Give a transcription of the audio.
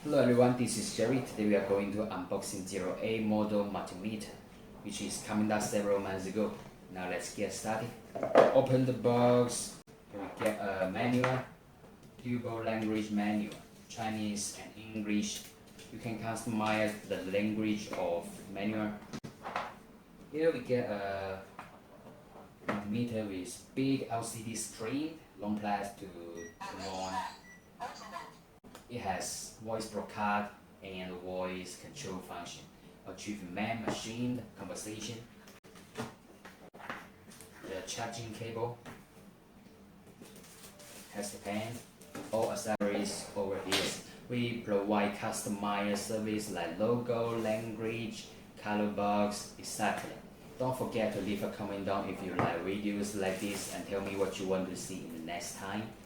Hello everyone, this is Jerry. Today we are going to unboxing 08 model multimeter, which is coming out several months ago. Now let's get started. Open the box. Here we get a manual, dual language manual, Chinese and English. You can customize the language of manual. Here we get a multimeter with big LCD screen, long class to turn on. It has voice broadcast and voice control function, achieve man-machine conversation. The charging cable has the pen, all accessories over here. We provide customized service like logo, language, color box, etc. Don't forget to leave a comment down if you like videos like this and tell me what you want to see in the next time.